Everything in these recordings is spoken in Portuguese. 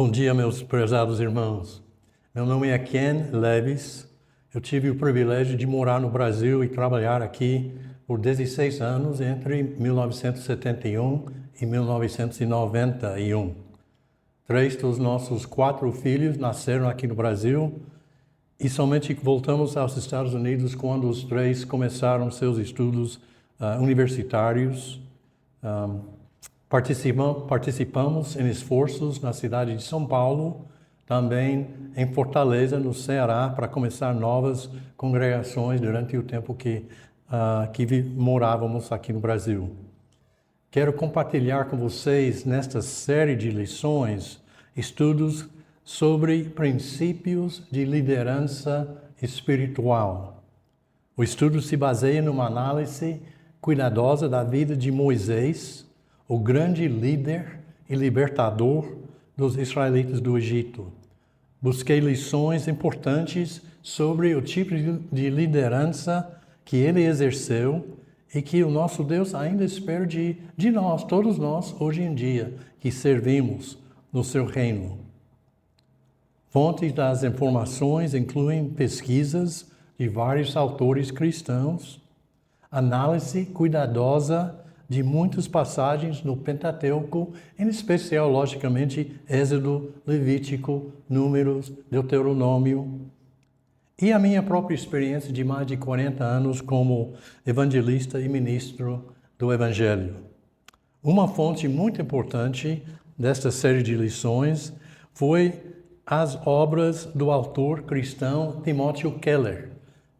Bom dia, meus prezados irmãos. Meu nome é Ken Leves. Eu tive o privilégio de morar no Brasil e trabalhar aqui por 16 anos, entre 1971 e 1991. 3 dos nossos 4 filhos nasceram aqui no Brasil e somente voltamos aos Estados Unidos quando os 3 começaram seus estudos universitários. Participamos em esforços na cidade de São Paulo, também em Fortaleza, no Ceará, para começar novas congregações durante o tempo que morávamos aqui no Brasil. Quero compartilhar com vocês, nesta série de lições, estudos sobre princípios de liderança espiritual. O estudo se baseia numa análise cuidadosa da vida de Moisés, o grande líder e libertador dos israelitas do Egito. Busquei lições importantes sobre o tipo de liderança que ele exerceu e que o nosso Deus ainda espera de nós, todos nós, hoje em dia, que servimos no seu reino. Fontes das informações incluem pesquisas de vários autores cristãos, análise cuidadosa de muitas passagens no Pentateuco, em especial, logicamente, Êxodo, Levítico, Números, Deuteronômio, e a minha própria experiência de mais de 40 anos como evangelista e ministro do Evangelho. Uma fonte muito importante desta série de lições foi as obras do autor cristão Timóteo Keller.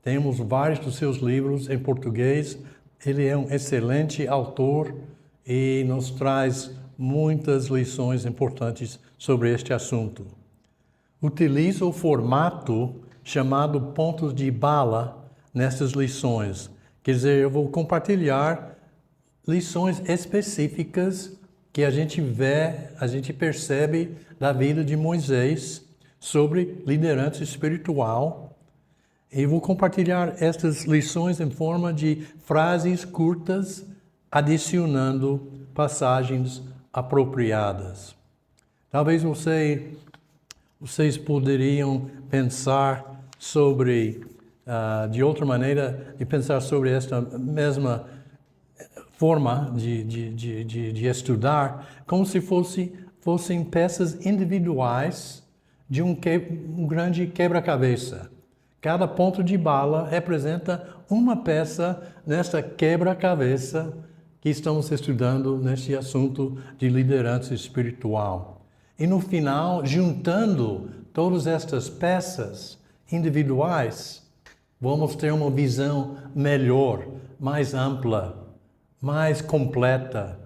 Temos vários dos seus livros em português. Ele é um excelente autor e nos traz muitas lições importantes sobre este assunto. Utiliza o formato chamado pontos de bala nessas lições. Quer dizer, eu vou compartilhar lições específicas que a gente percebe da vida de Moisés sobre liderança espiritual. E vou compartilhar estas lições em forma de frases curtas, adicionando passagens apropriadas. Talvez vocês poderiam pensar sobre, de outra maneira, de pensar sobre esta mesma forma de estudar, como se fossem peças individuais de um grande quebra-cabeça. Cada ponto de bala representa uma peça nesta quebra-cabeça que estamos estudando neste assunto de liderança espiritual. E no final, juntando todas estas peças individuais, vamos ter uma visão melhor, mais ampla, mais completa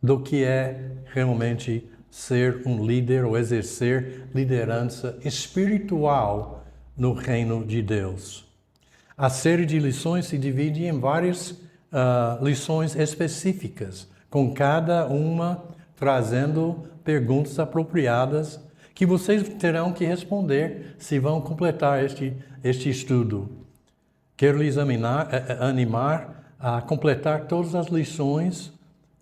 do que é realmente ser um líder ou exercer liderança espiritual no reino de Deus. A série de lições se divide em várias lições específicas, com cada uma trazendo perguntas apropriadas que vocês terão que responder se vão completar este estudo. Quero lhes animar a completar todas as lições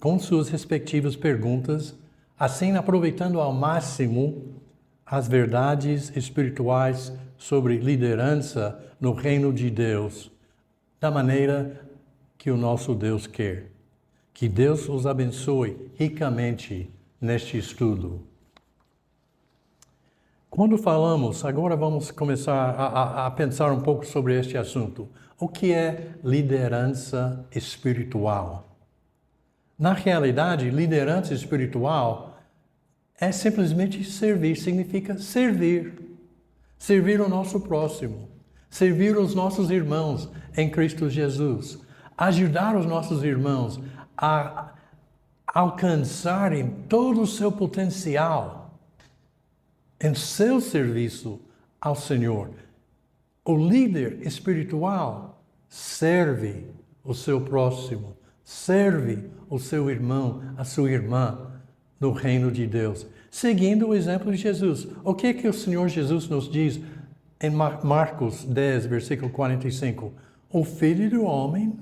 com suas respectivas perguntas, assim aproveitando ao máximo as verdades espirituais sobre liderança no reino de Deus, da maneira que o nosso Deus quer. Que Deus os abençoe ricamente neste estudo. Quando falamos, agora vamos começar a pensar um pouco sobre este assunto. O que é liderança espiritual? Na realidade, liderança espiritual é simplesmente servir, significa servir. Servir o nosso próximo, servir os nossos irmãos em Cristo Jesus, ajudar os nossos irmãos a alcançarem todo o seu potencial em seu serviço ao Senhor. O líder espiritual serve o seu próximo, serve o seu irmão, a sua irmã no reino de Deus, seguindo o exemplo de Jesus. O que o Senhor Jesus nos diz em Marcos 10, versículo 45? O Filho do Homem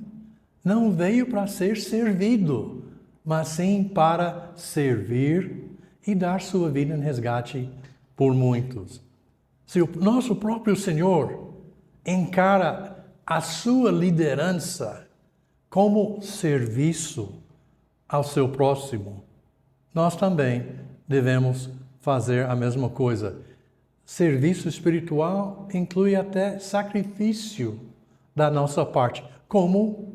não veio para ser servido, mas sim para servir e dar sua vida em resgate por muitos. Se o nosso próprio Senhor encara a sua liderança como serviço ao seu próximo, nós também devemos fazer a mesma coisa. Serviço espiritual inclui até sacrifício da nossa parte, como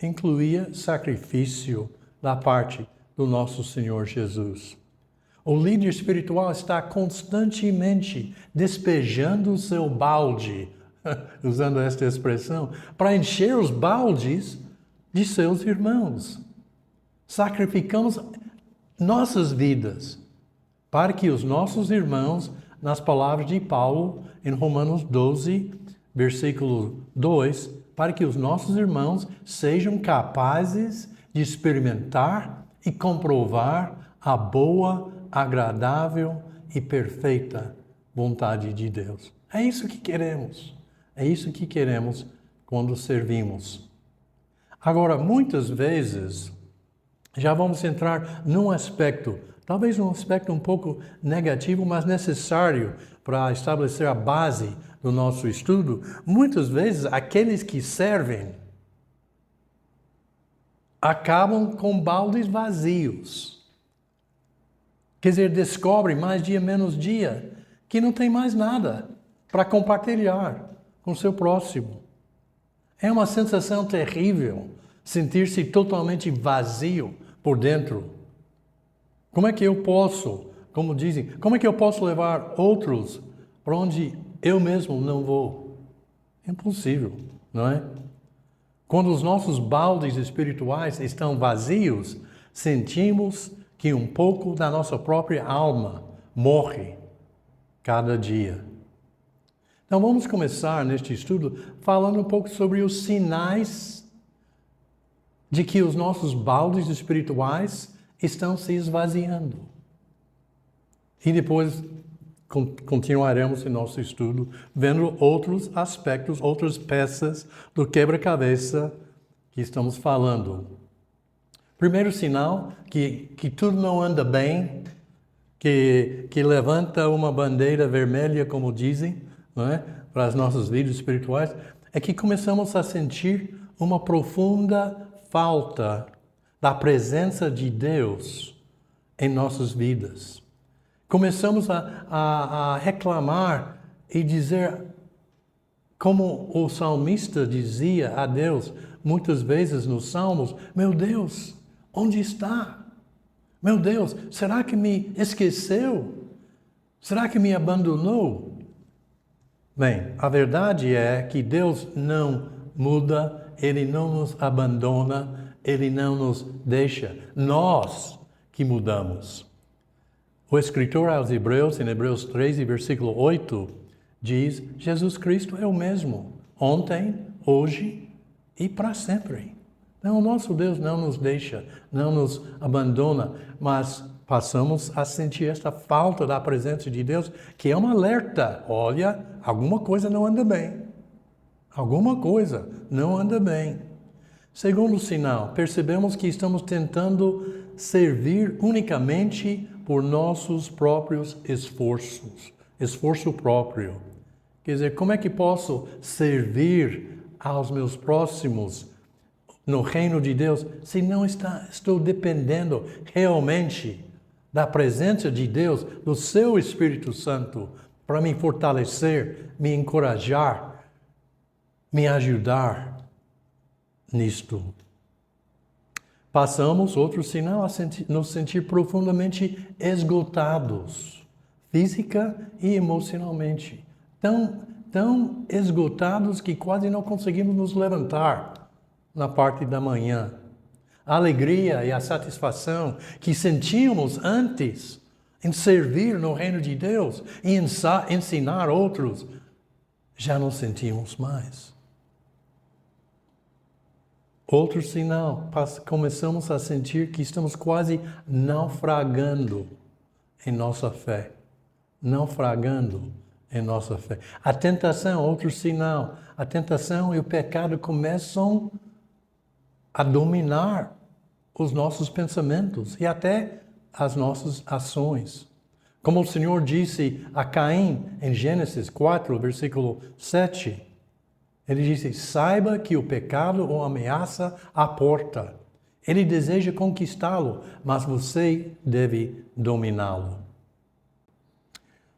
incluía sacrifício da parte do nosso Senhor Jesus. O líder espiritual está constantemente despejando o seu balde, usando esta expressão, para encher os baldes de seus irmãos. Sacrificamos nossas vidas para que os nossos irmãos, nas palavras de Paulo, em Romanos 12, versículo 2, para que os nossos irmãos sejam capazes de experimentar e comprovar a boa, agradável e perfeita vontade de Deus. É isso que queremos. É isso que queremos quando servimos. Agora, muitas vezes, já vamos entrar num aspecto, talvez um aspecto um pouco negativo, mas necessário para estabelecer a base do nosso estudo. Muitas vezes, aqueles que servem acabam com baldes vazios. Quer dizer, descobrem mais dia menos dia que não tem mais nada para compartilhar com o seu próximo. É uma sensação terrível sentir-se totalmente vazio por dentro. Como é que eu posso, como dizem, como é que eu posso levar outros para onde eu mesmo não vou? É impossível, não é? Quando os nossos baldes espirituais estão vazios, sentimos que um pouco da nossa própria alma morre cada dia. Então vamos começar neste estudo falando um pouco sobre os sinais de que os nossos baldes espirituais estão se esvaziando. E depois continuaremos em nosso estudo vendo outros aspectos, outras peças do quebra-cabeça que estamos falando. Primeiro sinal que tudo não anda bem, que levanta uma bandeira vermelha, como dizem, não é? Para as nossas vidas espirituais, é que começamos a sentir uma profunda falta da presença de Deus em nossas vidas. Começamos a reclamar e dizer, como o salmista dizia a Deus, muitas vezes nos Salmos, meu Deus, onde está? Meu Deus, será que me esqueceu? Será que me abandonou? Bem, a verdade é que Deus não muda, Ele não nos abandona, Ele não nos deixa. Nós que mudamos. O escritor aos Hebreus, em Hebreus 13, versículo 8, diz, Jesus Cristo é o mesmo, ontem, hoje e para sempre. Então, o nosso Deus não nos deixa, não nos abandona, mas passamos a sentir esta falta da presença de Deus, que é um alerta. Olha, alguma coisa não anda bem. Alguma coisa não anda bem. Segundo sinal, percebemos que estamos tentando servir unicamente por nossos próprios esforços. Esforço próprio. Quer dizer, como é que posso servir aos meus próximos no reino de Deus se não estou dependendo realmente da presença de Deus, do seu Espírito Santo, para me fortalecer, me encorajar, me ajudar nisto? Passamos, outro sinal, a nos sentir profundamente esgotados, física e emocionalmente. Tão esgotados que quase não conseguimos nos levantar na parte da manhã. A alegria e a satisfação que sentíamos antes em servir no reino de Deus e ensinar outros, já não sentimos mais. Outro sinal, começamos a sentir que estamos quase naufragando em nossa fé. Naufragando em nossa fé. A tentação, outro sinal. A tentação e o pecado começam a dominar os nossos pensamentos e até as nossas ações. Como o Senhor disse a Caim em Gênesis 4, versículo 7, ele disse: saiba que o pecado o ameaça à porta. Ele deseja conquistá-lo, mas você deve dominá-lo.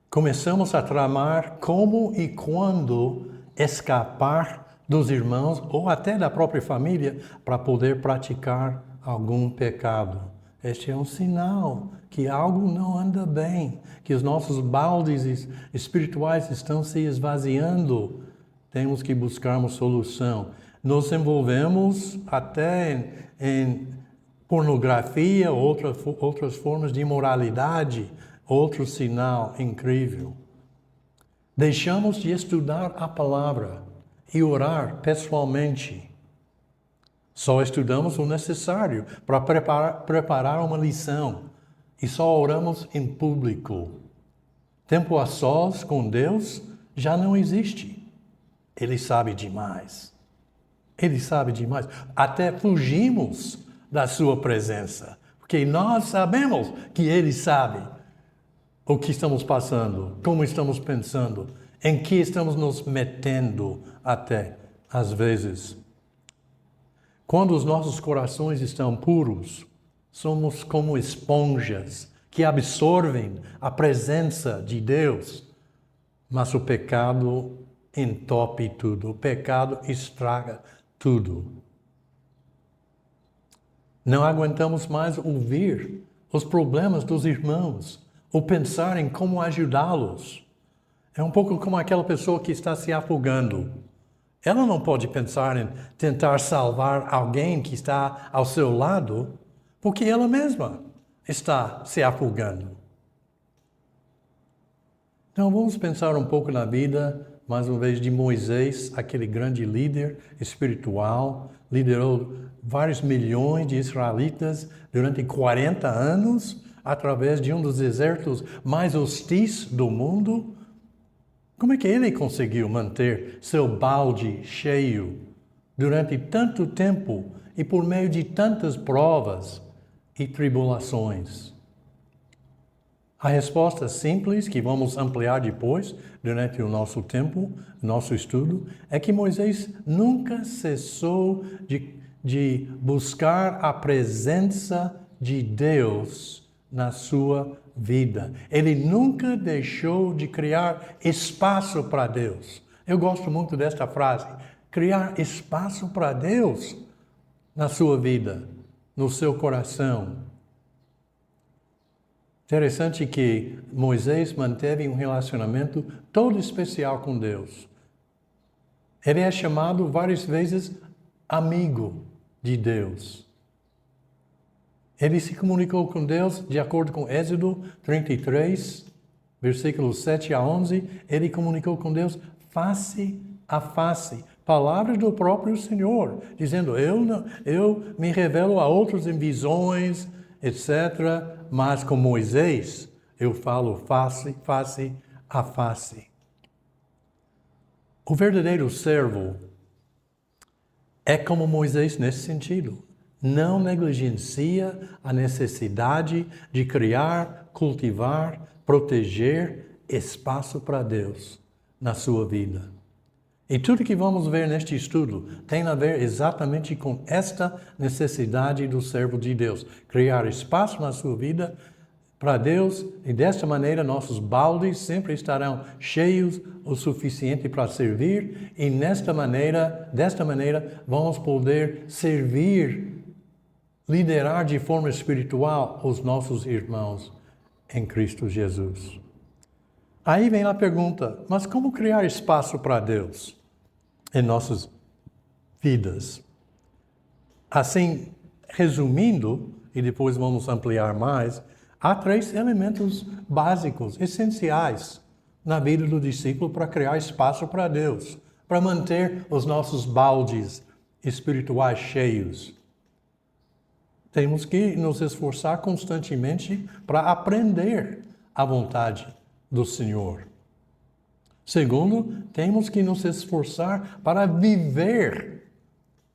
Começamos a tramar como e quando escapar dos irmãos ou até da própria família para poder praticar algum pecado. Este é um sinal que algo não anda bem, que os nossos baldes espirituais estão se esvaziando. Temos que buscar uma solução. Nos envolvemos até em pornografia, outras formas de imoralidade, outro sinal incrível. Deixamos de estudar a palavra e orar pessoalmente. Só estudamos o necessário para preparar uma lição e só oramos em público. Tempo a sós com Deus já não existe. Ele sabe demais. Ele sabe demais. Até fugimos da sua presença, porque nós sabemos que Ele sabe o que estamos passando, como estamos pensando, em que estamos nos metendo até, às vezes. Quando os nossos corações estão puros, somos como esponjas que absorvem a presença de Deus, mas o pecado entope tudo, o pecado estraga tudo. Não aguentamos mais ouvir os problemas dos irmãos, ou pensar em como ajudá-los. É um pouco como aquela pessoa que está se afogando. Ela não pode pensar em tentar salvar alguém que está ao seu lado, porque ela mesma está se afogando. Então vamos pensar um pouco na vida, mais uma vez, de Moisés, aquele grande líder espiritual, liderou vários milhões de israelitas durante 40 anos, através de um dos desertos mais hostis do mundo. Como é que ele conseguiu manter seu balde cheio durante tanto tempo e por meio de tantas provas e tribulações? A resposta simples, que vamos ampliar depois, durante o nosso tempo, nosso estudo, é que Moisés nunca cessou de buscar a presença de Deus na sua vida. Ele nunca deixou de criar espaço para Deus. Eu gosto muito desta frase, criar espaço para Deus na sua vida, no seu coração. Interessante que Moisés manteve um relacionamento todo especial com Deus. Ele é chamado várias vezes amigo de Deus. Ele se comunicou com Deus, de acordo com Êxodo 33, versículos 7 a 11, ele comunicou com Deus face a face. Palavras do próprio Senhor, dizendo, eu me revelo a outros em visões, etc., mas com Moisés eu falo face a face. O verdadeiro servo é como Moisés nesse sentido. Não negligencia a necessidade de criar, cultivar, proteger espaço para Deus na sua vida. E tudo que vamos ver neste estudo tem a ver exatamente com esta necessidade do servo de Deus. Criar espaço na sua vida para Deus e desta maneira nossos baldes sempre estarão cheios o suficiente para servir e desta maneira vamos poder servir, liderar de forma espiritual os nossos irmãos em Cristo Jesus. Aí vem a pergunta, mas como criar espaço para Deus em nossas vidas? Assim, resumindo, e depois vamos ampliar mais, há 3 elementos básicos, essenciais, na vida do discípulo para criar espaço para Deus, para manter os nossos baldes espirituais cheios. Temos que nos esforçar constantemente para aprender a vontade do Senhor. Segundo, temos que nos esforçar para viver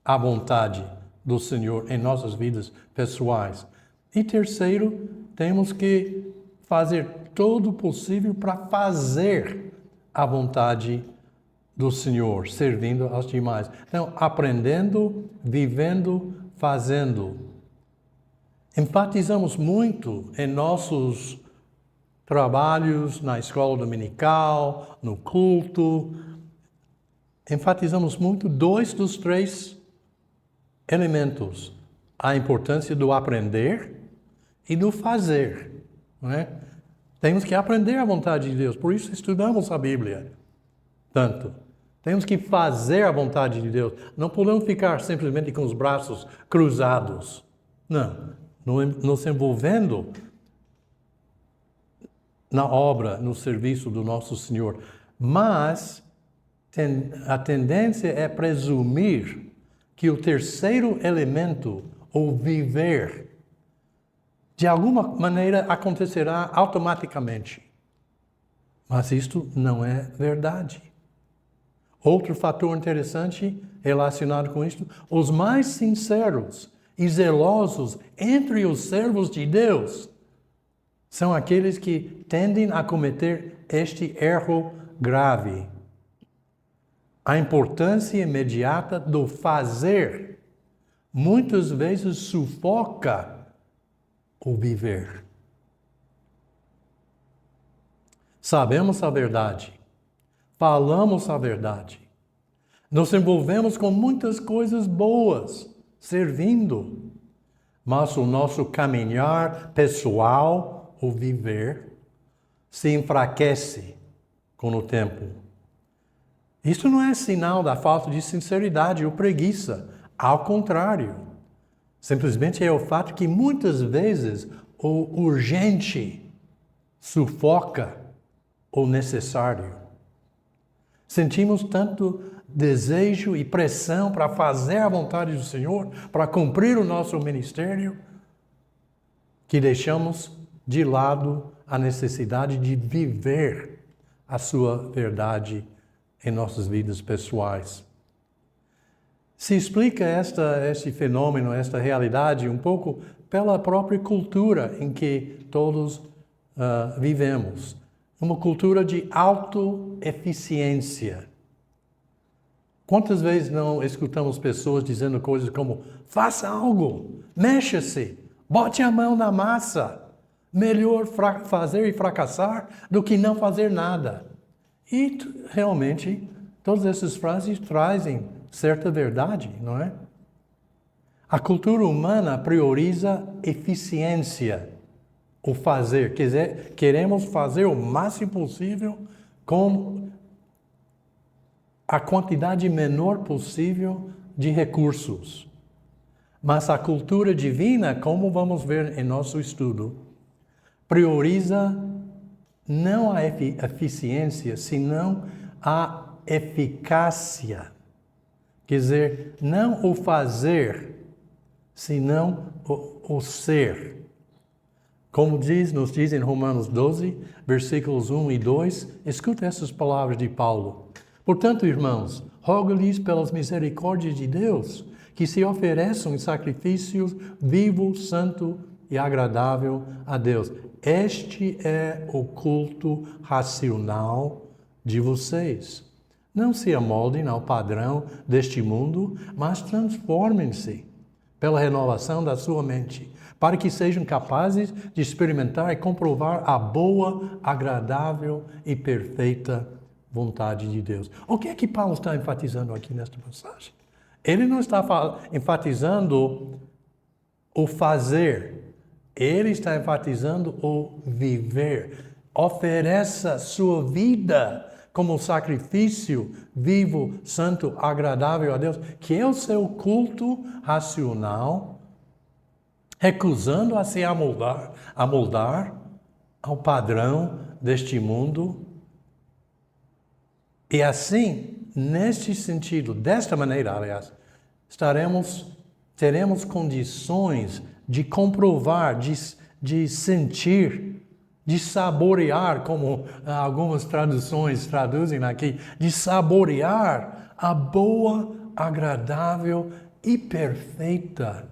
a vontade do Senhor em nossas vidas pessoais. E terceiro, temos que fazer todo o possível para fazer a vontade do Senhor, servindo aos demais. Então, aprendendo, vivendo, fazendo. Enfatizamos muito em nossos trabalhos na escola dominical, no culto. Enfatizamos muito 2 dos 3 elementos. A importância do aprender e do fazer. Não é? Temos que aprender a vontade de Deus, por isso estudamos a Bíblia tanto. Temos que fazer a vontade de Deus. Não podemos ficar simplesmente com os braços cruzados. Não. Nos envolvendo na obra, no serviço do nosso Senhor. Mas a tendência é presumir que o terceiro elemento, o viver, de alguma maneira acontecerá automaticamente. Mas isto não é verdade. Outro fator interessante relacionado com isto, os mais sinceros e zelosos entre os servos de Deus são aqueles que tendem a cometer este erro grave. A importância imediata do fazer muitas vezes sufoca o viver. Sabemos a verdade, falamos a verdade, nos envolvemos com muitas coisas boas, servindo, mas o nosso caminhar pessoal, o viver, se enfraquece com o tempo. Isso não é sinal da falta de sinceridade ou preguiça, ao contrário. Simplesmente é o fato que muitas vezes o urgente sufoca o necessário. Sentimos tanto desejo e pressão para fazer a vontade do Senhor, para cumprir o nosso ministério, que deixamos de lado a necessidade de viver a sua verdade em nossas vidas pessoais. Se explica este fenômeno, esta realidade, um pouco pela própria cultura em que todos vivemos. Uma cultura de autoeficiência. Quantas vezes não escutamos pessoas dizendo coisas como: faça algo, mexa-se, bote a mão na massa. Melhor fazer e fracassar do que não fazer nada. E realmente, todas essas frases trazem certa verdade, não é? A cultura humana prioriza eficiência, o fazer. Queremos fazer o máximo possível com a quantidade menor possível de recursos. Mas a cultura divina, como vamos ver em nosso estudo, prioriza não a eficiência, senão a eficácia. Quer dizer, não o fazer, senão o ser. Como nos diz em Romanos 12, versículos 1 e 2, escuta essas palavras de Paulo. Portanto, irmãos, rogo-lhes pelas misericórdias de Deus, que se ofereçam em sacrifícios vivo, santo e agradável a Deus. Este é o culto racional de vocês. Não se amoldem ao padrão deste mundo, mas transformem-se pela renovação da sua mente, para que sejam capazes de experimentar e comprovar a boa, agradável e perfeita vontade de Deus. O que é que Paulo está enfatizando aqui nesta passagem? Ele não está enfatizando o fazer, ele está enfatizando o viver. Ofereça sua vida como sacrifício vivo, santo, agradável a Deus, que é o seu culto racional, recusando a se amoldar ao padrão deste mundo. E assim, neste sentido, desta maneira, aliás, teremos condições de comprovar, de sentir, de saborear, como algumas traduções traduzem aqui, de saborear a boa, agradável e perfeita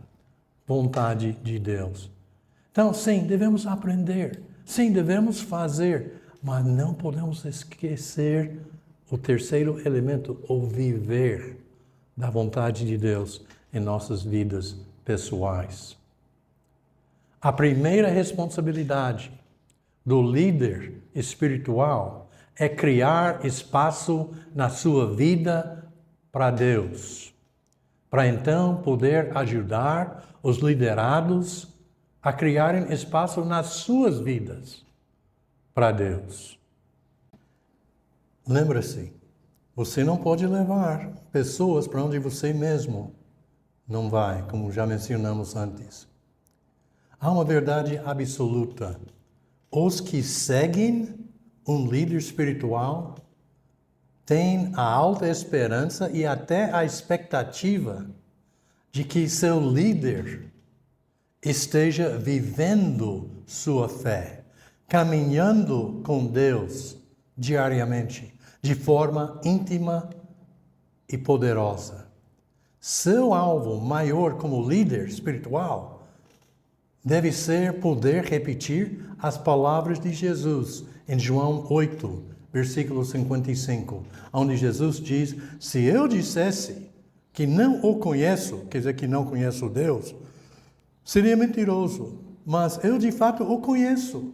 vontade de Deus. Então, sim, devemos aprender. Sim, devemos fazer. Mas não podemos esquecer o terceiro elemento, o viver da vontade de Deus em nossas vidas pessoais. A primeira responsabilidade do líder espiritual é criar espaço na sua vida para Deus, para então poder ajudar os liderados a criarem espaço nas suas vidas para Deus. Lembra-se, você não pode levar pessoas para onde você mesmo não vai, como já mencionamos antes. Há uma verdade absoluta. Os que seguem um líder espiritual têm a alta esperança e até a expectativa de que seu líder esteja vivendo sua fé, caminhando com Deus diariamente, de forma íntima e poderosa. Seu alvo maior como líder espiritual deve ser poder repetir as palavras de Jesus em João 8, versículo 55, onde Jesus diz: se eu dissesse que não o conheço, quer dizer que não conheço Deus, seria mentiroso, mas eu de fato o conheço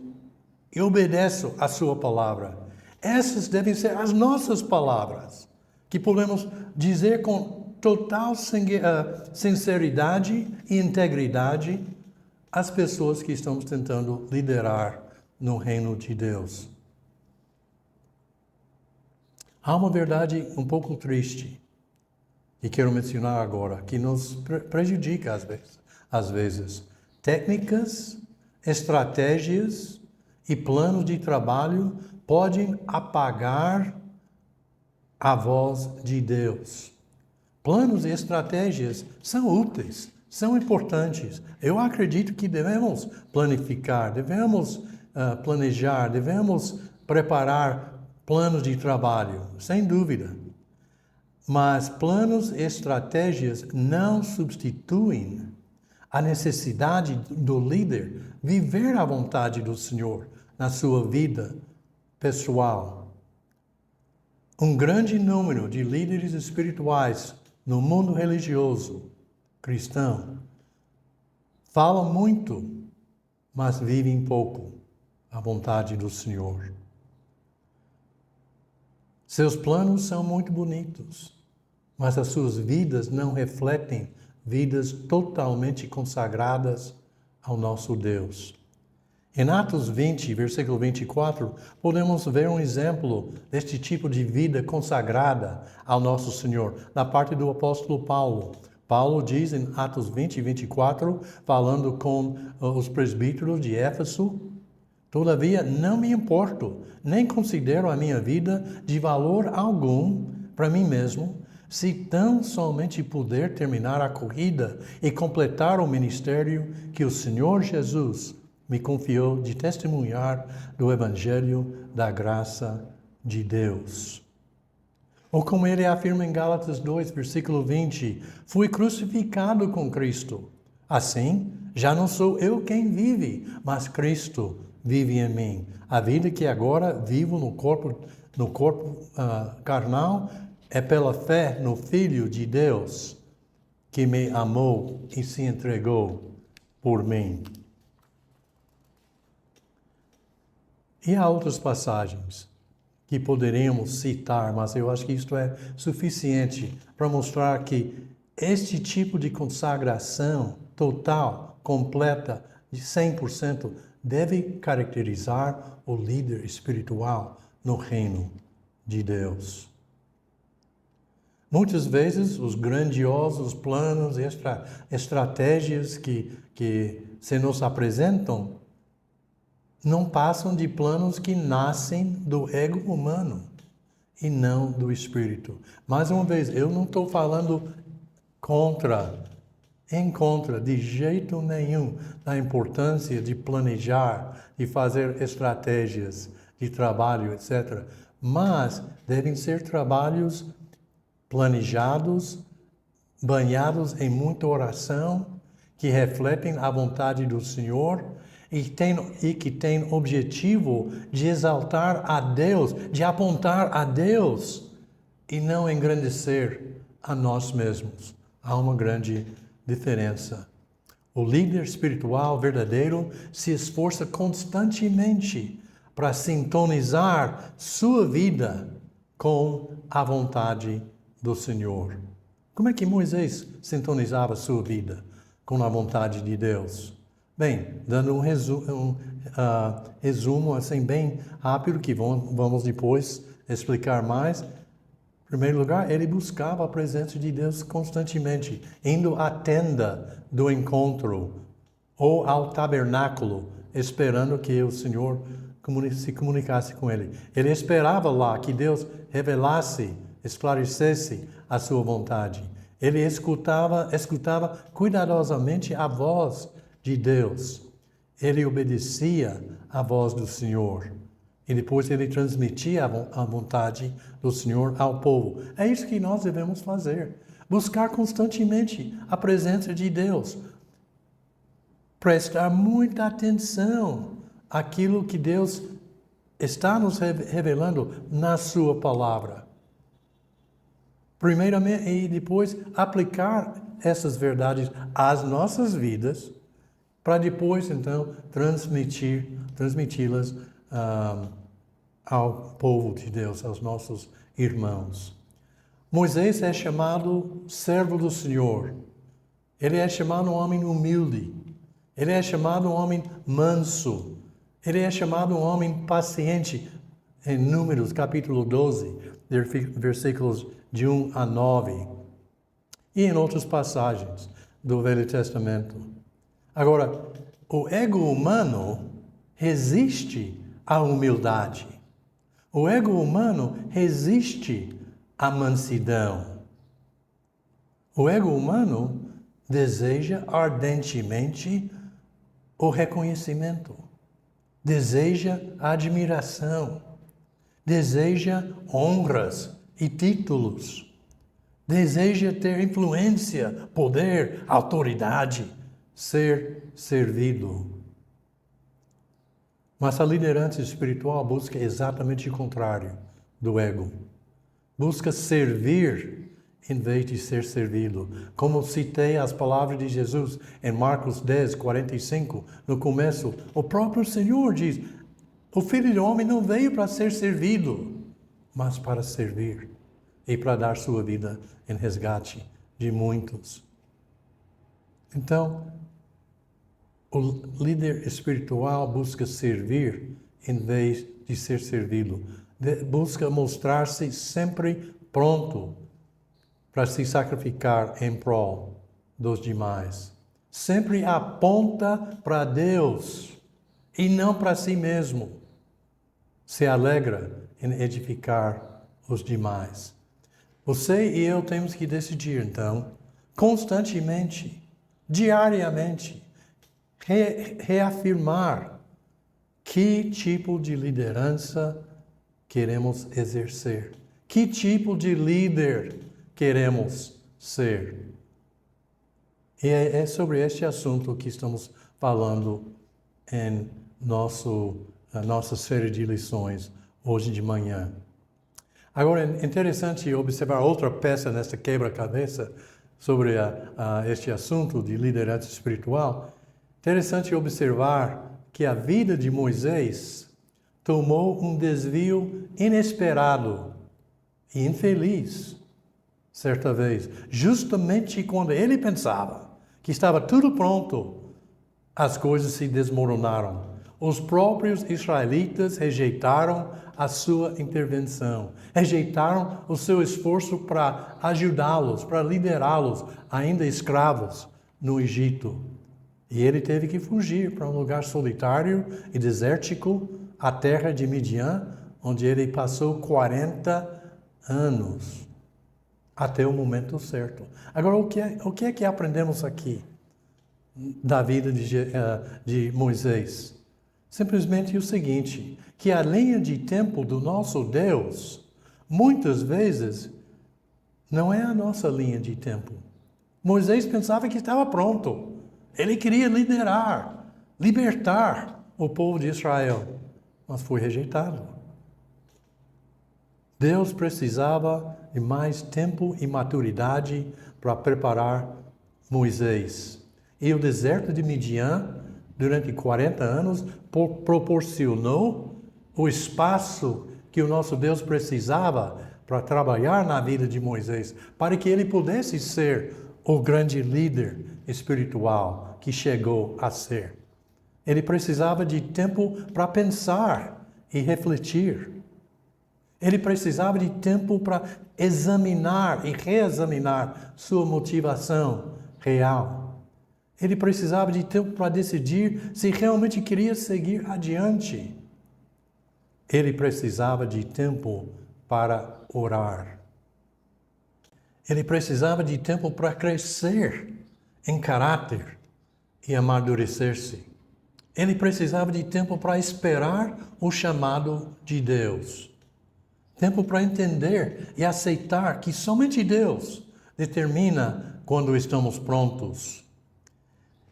e obedeço a sua palavra. Essas devem ser as nossas palavras, que podemos dizer com total sinceridade e integridade às pessoas que estamos tentando liderar no reino de Deus. Há uma verdade um pouco triste, que quero mencionar agora, que nos prejudica às vezes. Técnicas, estratégias e planos de trabalho podem apagar a voz de Deus. Planos e estratégias são úteis, são importantes. Eu acredito que devemos planificar, devemos planejar, devemos preparar planos de trabalho, sem dúvida. Mas planos e estratégias não substituem a necessidade do líder viver a vontade do Senhor na sua vida pessoal. Um grande número de líderes espirituais no mundo religioso cristão falam muito, mas vivem pouco a vontade do Senhor. Seus planos são muito bonitos, mas as suas vidas não refletem vidas totalmente consagradas ao nosso Deus. Em Atos 20, versículo 24, podemos ver um exemplo deste tipo de vida consagrada ao nosso Senhor, da parte do apóstolo Paulo. Paulo diz em Atos 20, 24, falando com os presbíteros de Éfeso: todavia não me importo, nem considero a minha vida de valor algum para mim mesmo, se tão somente puder terminar a corrida e completar o ministério que o Senhor Jesus me confiou de testemunhar do Evangelho da graça de Deus. Ou como ele afirma em Gálatas 2, versículo 20, fui crucificado com Cristo. Assim, já não sou eu quem vive, mas Cristo vive em mim. A vida que agora vivo no corpo carnal é pela fé no Filho de Deus, que me amou e se entregou por mim. E há outras passagens que poderíamos citar, mas eu acho que isto é suficiente para mostrar que este tipo de consagração total, completa, de 100%, deve caracterizar o líder espiritual no reino de Deus. Muitas vezes, os grandiosos planos e estratégias que se nos apresentam não passam de planos que nascem do ego humano e não do espírito. Mais uma vez, eu não estou falando em contra, de jeito nenhum, da importância de planejar, de fazer estratégias de trabalho, etc. Mas devem ser trabalhos planejados, banhados em muita oração, que refletem a vontade do Senhor e que tem objetivo de exaltar a Deus, de apontar a Deus e não engrandecer a nós mesmos. Há uma grande diferença. O líder espiritual verdadeiro se esforça constantemente para sintonizar sua vida com a vontade do Senhor. Como é que Moisés sintonizava sua vida com a vontade de Deus? Bem, dando um resumo assim bem rápido, que vamos depois explicar mais. Em primeiro lugar, ele buscava a presença de Deus constantemente, indo à tenda do encontro ou ao tabernáculo, esperando que o Senhor se comunicasse com ele. Ele esperava lá que Deus revelasse, esclarecesse a sua vontade. Ele escutava cuidadosamente a voz de Deus. Ele obedecia à voz do Senhor. E depois ele transmitia a vontade do Senhor ao povo. É isso que nós devemos fazer. Buscar constantemente a presença de Deus. Prestar muita atenção àquilo que Deus está nos revelando na sua palavra. Primeiramente, e depois aplicar essas verdades às nossas vidas, para depois, então, transmiti-las ao povo de Deus, aos nossos irmãos. Moisés é chamado servo do Senhor. Ele é chamado um homem humilde. Ele é chamado um homem manso. Ele é chamado um homem paciente. Em Números, capítulo 12, versículos de 1 a 9. E em outras passagens do Velho Testamento. Agora, o ego humano resiste à humildade. O ego humano resiste à mansidão. O ego humano deseja ardentemente o reconhecimento, deseja admiração, deseja honras e títulos, deseja ter influência, poder, autoridade, ser servido. Mas a liderança espiritual busca exatamente o contrário do ego. Busca servir em vez de ser servido. Como citei as palavras de Jesus em Marcos 10, 45, no começo, o próprio Senhor diz: o Filho do Homem não veio para ser servido, mas para servir e para dar sua vida em resgate de muitos. Então, o líder espiritual busca servir em vez de ser servido. Busca mostrar-se sempre pronto para se sacrificar em prol dos demais. Sempre aponta para Deus e não para si mesmo. Se alegra em edificar os demais. Você e eu temos que decidir, então, constantemente, diariamente, reafirmar que tipo de liderança queremos exercer. Que tipo de líder queremos ser. E é sobre este assunto que estamos falando em nossa série de lições hoje de manhã. Agora, é interessante observar outra peça nesta quebra-cabeça sobre este assunto de liderança espiritual. Interessante observar que a vida de Moisés tomou um desvio inesperado e infeliz, certa vez. Justamente quando ele pensava que estava tudo pronto, as coisas se desmoronaram. Os próprios israelitas rejeitaram a sua intervenção, rejeitaram o seu esforço para ajudá-los, para liderá-los, ainda escravos no Egito. E ele teve que fugir para um lugar solitário e desértico, a terra de Midian, onde ele passou 40 anos, até o momento certo. Agora, o que é que aprendemos aqui da vida de Moisés? Simplesmente o seguinte, que a linha de tempo do nosso Deus, muitas vezes, não é a nossa linha de tempo. Moisés pensava que estava pronto. Ele queria liderar. libertar o povo de Israel, mas foi rejeitado. Deus precisava de mais tempo e maturidade para preparar Moisés. E o deserto de Midian, durante 40 anos, proporcionou o espaço que o nosso Deus precisava para trabalhar na vida de Moisés, para que ele pudesse ser o grande líder espiritual que chegou a ser. Ele precisava de tempo para pensar e refletir. Ele precisava de tempo para examinar e reexaminar sua motivação real. Ele precisava de tempo para decidir se realmente queria seguir adiante. Ele precisava de tempo para orar. Ele precisava de tempo para crescer em caráter e amadurecer-se. Ele precisava de tempo para esperar o chamado de Deus. Tempo para entender e aceitar que somente Deus determina quando estamos prontos.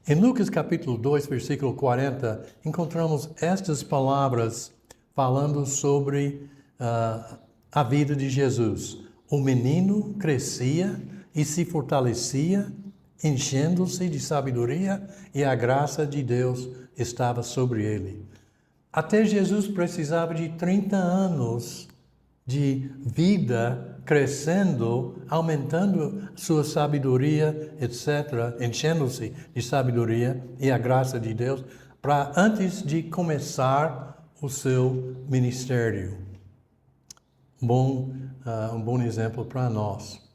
Em Lucas capítulo 2, versículo 40, encontramos estas palavras falando sobre a vida de Jesus. O menino crescia e se fortalecia, enchendo-se de sabedoria, e a graça de Deus estava sobre ele. Até Jesus precisava de 30 anos de vida crescendo, aumentando sua sabedoria, etc., enchendo-se de sabedoria e a graça de Deus, para antes de começar o seu ministério. Um bom exemplo para nós.